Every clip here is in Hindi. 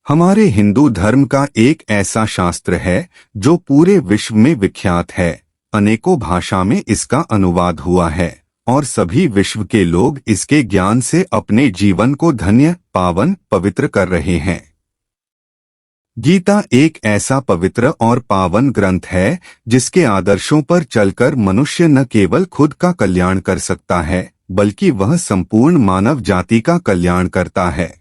हमारे हिंदू धर्म का एक ऐसा शास्त्र है जो पूरे विश्व में विख्यात है। अनेकों भाषा में इसका अनुवाद हुआ है और सभी विश्व के लोग इसके ज्ञान से अपने जीवन को धन्य, पावन, पवित्र कर रहे हैं। गीता एक ऐसा पवित्र और पावन ग्रंथ है जिसके आदर्शों पर चलकर मनुष्य न केवल खुद का कल्याण कर सकता है बल्कि वह संपूर्ण मानव जाति का कल्याण करता है।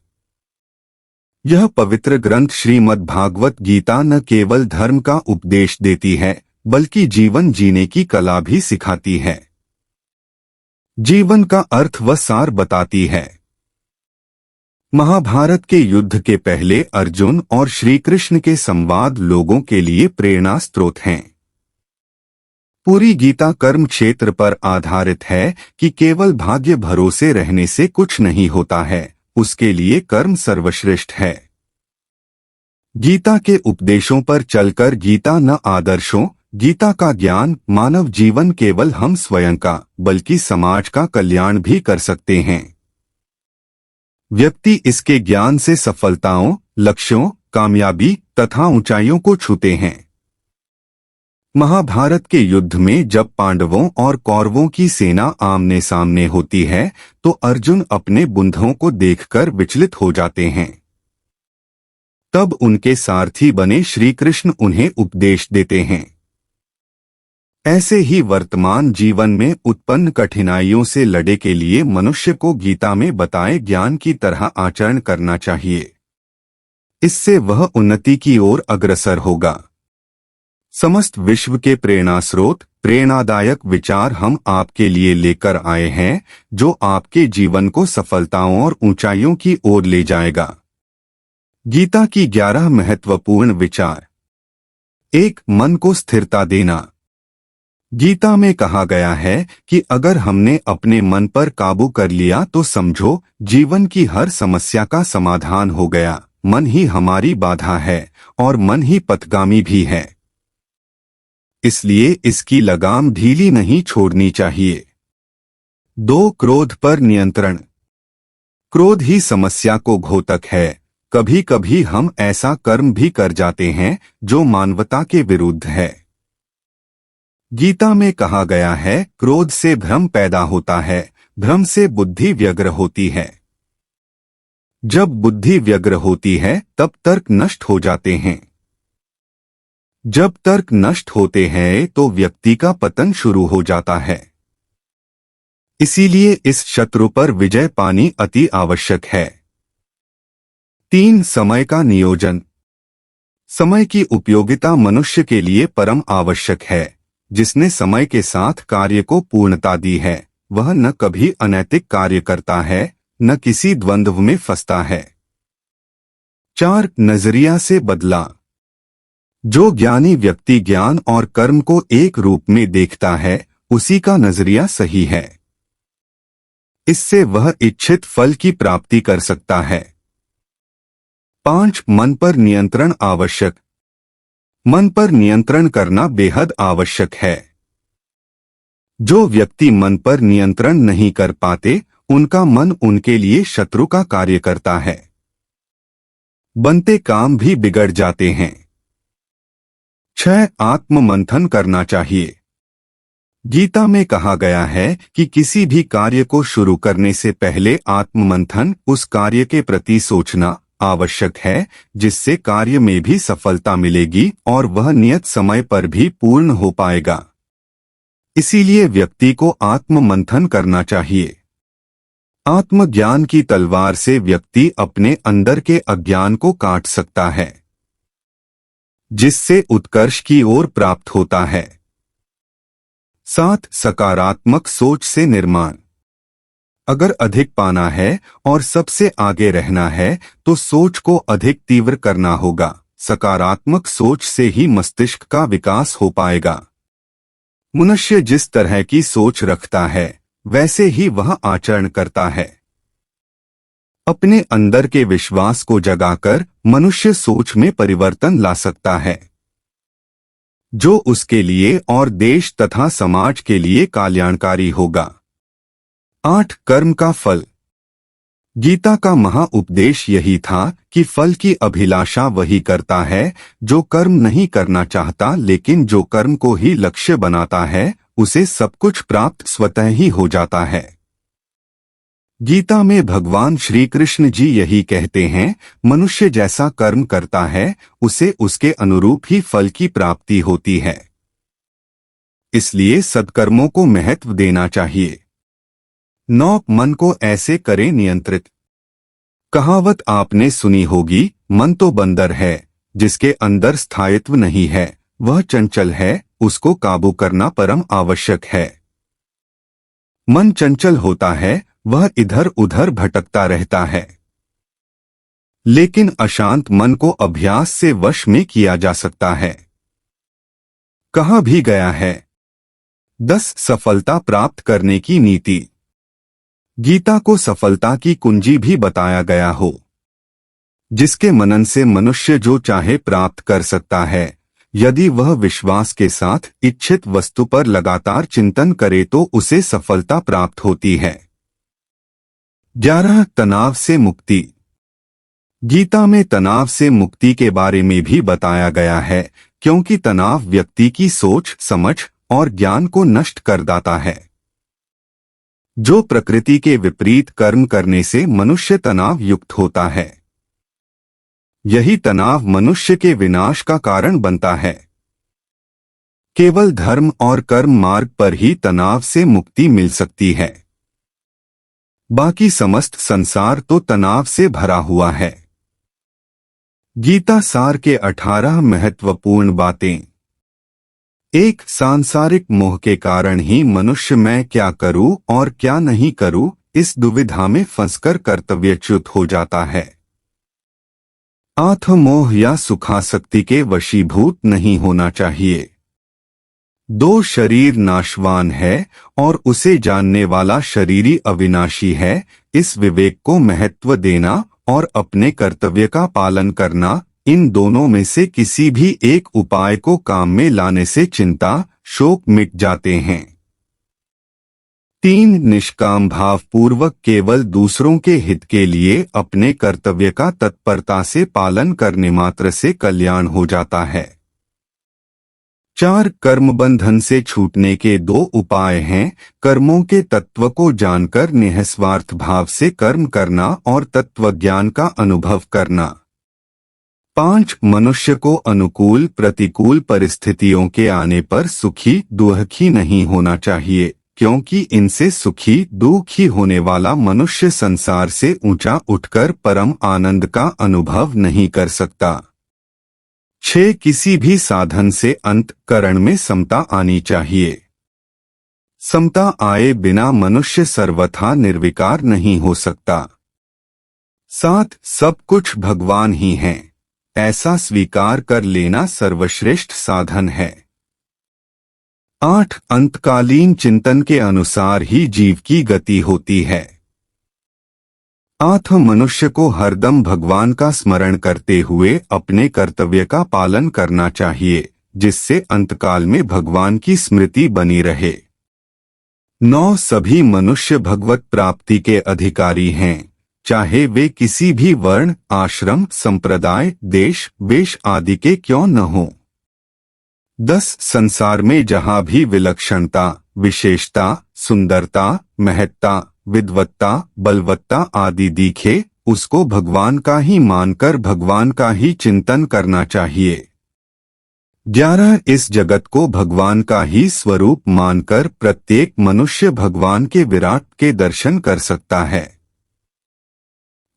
यह पवित्र ग्रंथ श्रीमद् भागवत गीता न केवल धर्म का उपदेश देती है बल्कि जीवन जीने की कला भी सिखाती है। जीवन का अर्थ व सार बताती है। महाभारत के युद्ध के पहले अर्जुन और श्री कृष्ण के संवाद लोगों के लिए प्रेरणा स्रोत हैं। पूरी गीता कर्म क्षेत्र पर आधारित है कि केवल भाग्य भरोसे रहने से कुछ नहीं होता है, उसके लिए कर्म सर्वश्रेष्ठ है। गीता के उपदेशों पर चलकर गीता न आदर्शों, गीता का ज्ञान मानव जीवन केवल हम स्वयं का बल्कि समाज का कल्याण भी कर सकते हैं। व्यक्ति इसके ज्ञान से सफलताओं, लक्ष्यों, कामयाबी तथा ऊंचाइयों को छूते हैं। महाभारत के युद्ध में जब पांडवों और कौरवों की सेना आमने सामने होती है तो अर्जुन अपने बुंधों को देखकर विचलित हो जाते हैं। तब उनके सारथी बने श्री कृष्ण उन्हें उपदेश देते हैं। ऐसे ही वर्तमान जीवन में उत्पन्न कठिनाइयों से लड़े के लिए मनुष्य को गीता में बताए ज्ञान की तरह आचरण करना चाहिए। इससे वह उन्नति की ओर अग्रसर होगा। समस्त विश्व के प्रेरणा स्रोत, प्रेरणादायक विचार हम आपके लिए लेकर आए हैं जो आपके जीवन को सफलताओं और ऊंचाइयों की ओर ले जाएगा। गीता की 11 महत्वपूर्ण विचार। 1. मन को स्थिरता देना। गीता में कहा गया है कि अगर हमने अपने मन पर काबू कर लिया तो समझो जीवन की हर समस्या का समाधान हो गया। मन ही हमारी बाधा है और मन ही पथगामी भी है, इसलिए इसकी लगाम ढीली नहीं छोड़नी चाहिए। 2. क्रोध पर नियंत्रण। क्रोध ही समस्या को घोतक है। कभी कभी हम ऐसा कर्म भी कर जाते हैं जो मानवता के विरुद्ध है। गीता में कहा गया है, क्रोध से भ्रम पैदा होता है, भ्रम से बुद्धि व्यग्र होती है। जब बुद्धि व्यग्र होती है तब तर्क नष्ट हो जाते हैं। जब तर्क नष्ट होते हैं तो व्यक्ति का पतन शुरू हो जाता है। इसीलिए इस शत्रु पर विजय पानी अति आवश्यक है। 3. समय का नियोजन। समय की उपयोगिता मनुष्य के लिए परम आवश्यक है। जिसने समय के साथ कार्य को पूर्णता दी है वह न कभी अनैतिक कार्य करता है न किसी द्वंद्व में फंसता है। 4. नजरिया से बदला। जो ज्ञानी व्यक्ति ज्ञान और कर्म को एक रूप में देखता है उसी का नजरिया सही है। इससे वह इच्छित फल की प्राप्ति कर सकता है। 5. मन पर नियंत्रण आवश्यक। मन पर नियंत्रण करना बेहद आवश्यक है। जो व्यक्ति मन पर नियंत्रण नहीं कर पाते उनका मन उनके लिए शत्रु का कार्य करता है। बनते काम भी बिगड़ जाते हैं। 6. आत्म मंथन करना चाहिए। गीता में कहा गया है कि किसी भी कार्य को शुरू करने से पहले आत्म मंथन, उस कार्य के प्रति सोचना आवश्यक है जिससे कार्य में भी सफलता मिलेगी और वह नियत समय पर भी पूर्ण हो पाएगा। इसीलिए व्यक्ति को आत्म मंथन करना चाहिए। आत्मज्ञान की तलवार से व्यक्ति अपने अंदर के अज्ञान को काट सकता है जिससे उत्कर्ष की ओर प्राप्त होता है। 7. सकारात्मक सोच से निर्माण। अगर अधिक पाना है और सबसे आगे रहना है तो सोच को अधिक तीव्र करना होगा। सकारात्मक सोच से ही मस्तिष्क का विकास हो पाएगा। मनुष्य जिस तरह की सोच रखता है वैसे ही वह आचरण करता है। अपने अंदर के विश्वास को जगाकर मनुष्य सोच में परिवर्तन ला सकता है जो उसके लिए और देश तथा समाज के लिए कल्याणकारी होगा। 8. कर्म का फल। गीता का महाउपदेश यही था कि फल की अभिलाषा वही करता है जो कर्म नहीं करना चाहता, लेकिन जो कर्म को ही लक्ष्य बनाता है उसे सब कुछ प्राप्त स्वतः ही हो जाता है। गीता में भगवान श्री कृष्ण जी यही कहते हैं, मनुष्य जैसा कर्म करता है उसे उसके अनुरूप ही फल की प्राप्ति होती है। इसलिए सत्कर्मों को महत्व देना चाहिए। 9 मन को ऐसे करें नियंत्रित। कहावत आपने सुनी होगी, मन तो बंदर है, जिसके अंदर स्थायित्व नहीं है वह चंचल है, उसको काबू करना परम आवश्यक है। मन चंचल होता है, वह इधर उधर भटकता रहता है, लेकिन अशांत मन को अभ्यास से वश में किया जा सकता है। कहा भी गया है, 10 सफलता प्राप्त करने की नीति। गीता को सफलता की कुंजी भी बताया गया हो। जिसके मनन से मनुष्य जो चाहे प्राप्त कर सकता है, यदि वह विश्वास के साथ इच्छित वस्तु पर लगातार चिंतन करे तो उसे सफलता प्राप्त होती है। 11 तनाव से मुक्ति। गीता में तनाव से मुक्ति के बारे में भी बताया गया है, क्योंकि तनाव व्यक्ति की सोच, समझ और ज्ञान को नष्ट कर देता है। जो प्रकृति के विपरीत कर्म करने से मनुष्य तनाव युक्त होता है, यही तनाव मनुष्य के विनाश का कारण बनता है। केवल धर्म और कर्म मार्ग पर ही तनाव से मुक्ति मिल सकती है। बाकी समस्त संसार तो तनाव से भरा हुआ है। गीता सार के 18 महत्वपूर्ण बातें। 1 सांसारिक मोह के कारण ही मनुष्य मैं क्या करूं और क्या नहीं करूं इस दुविधा में फंसकर कर्तव्यच्युत हो जाता है। आत्ममोह या सुखासक्ति के वशीभूत नहीं होना चाहिए। 2 शरीर नाशवान है और उसे जानने वाला शरीरी अविनाशी है। इस विवेक को महत्व देना और अपने कर्तव्य का पालन करना, इन दोनों में से किसी भी एक उपाय को काम में लाने से चिंता, शोक मिट जाते हैं। 3 निष्काम भाव पूर्वक केवल दूसरों के हित के लिए अपने कर्तव्य का तत्परता से पालन करने मात्र से कल्याण हो जाता है। 4 कर्म बंधन से छूटने के 2 उपाय हैं, कर्मों के तत्व को जानकर निःस्वार्थ भाव से कर्म करना और तत्व ज्ञान का अनुभव करना। 5 मनुष्य को अनुकूल प्रतिकूल परिस्थितियों के आने पर सुखी दुखी नहीं होना चाहिए, क्योंकि इनसे सुखी दुखी होने वाला मनुष्य संसार से ऊंचा उठकर परम आनंद का अनुभव नहीं कर सकता। 6 किसी भी साधन से अंतःकरण में समता आनी चाहिए। समता आए बिना मनुष्य सर्वथा निर्विकार नहीं हो सकता। 7 सब कुछ भगवान ही हैं, ऐसा स्वीकार कर लेना सर्वश्रेष्ठ साधन है। 8 अंतकालीन चिंतन के अनुसार ही जीव की गति होती है। 8 मनुष्य को हरदम भगवान का स्मरण करते हुए अपने कर्तव्य का पालन करना चाहिए, जिससे अंतकाल में भगवान की स्मृति बनी रहे। 9 सभी मनुष्य भगवत प्राप्ति के अधिकारी हैं, चाहे वे किसी भी वर्ण, आश्रम, संप्रदाय, देश, वेश आदि के क्यों न हो। 10 संसार में जहाँ भी विलक्षणता, विशेषता, सुंदरता, महत्ता, विद्वत्ता, बलवत्ता आदि दिखे, उसको भगवान का ही मानकर भगवान का ही चिंतन करना चाहिए। 11 इस जगत को भगवान का ही स्वरूप मानकर प्रत्येक मनुष्य भगवान के विराट के दर्शन कर सकता है।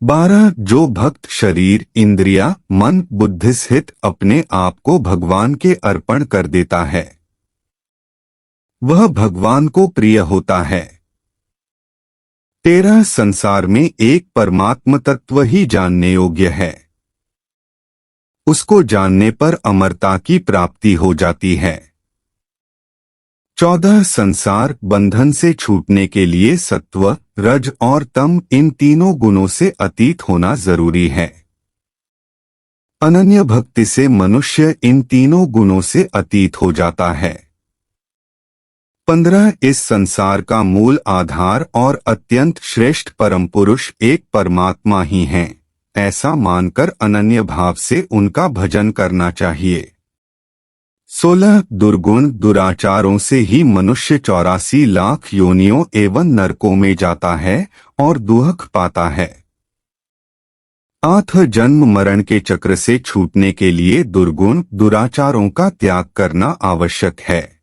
12 जो भक्त शरीर, इंद्रिया, मन, बुद्धि सहित अपने आप को भगवान के अर्पण कर देता है, वह भगवान को प्रिय होता है। 13 संसार में एक परमात्म तत्व ही जानने योग्य है, उसको जानने पर अमरता की प्राप्ति हो जाती है। 14 संसार बंधन से छूटने के लिए सत्व, रज और तम इन तीनों गुणों से अतीत होना जरूरी है। अनन्य भक्ति से मनुष्य इन तीनों गुणों से अतीत हो जाता है। 15 इस संसार का मूल आधार और अत्यंत श्रेष्ठ परम पुरुष एक परमात्मा ही हैं। ऐसा मानकर अनन्य भाव से उनका भजन करना चाहिए। 16 दुर्गुण दुराचारों से ही मनुष्य 84 लाख योनियों एवं नरकों में जाता है और दुख पाता है। 8 जन्म मरण के चक्र से छूटने के लिए दुर्गुण दुराचारों का त्याग करना आवश्यक है।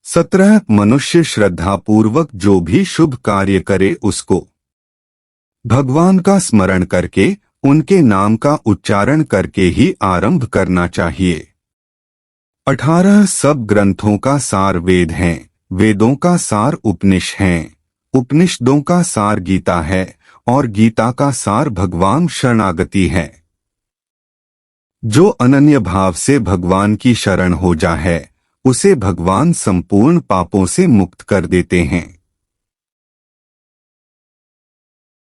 17 मनुष्य श्रद्धापूर्वक जो भी शुभ कार्य करे उसको भगवान का स्मरण करके उनके नाम का उच्चारण करके ही आरंभ करना चाहिए। 18 सब ग्रंथों का सार वेद हैं, वेदों का सार उपनिषद हैं, उपनिषदों का सार गीता है और गीता का सार भगवान शरणागति है। जो अनन्य भाव से भगवान की शरण हो जा है उसे भगवान संपूर्ण पापों से मुक्त कर देते हैं।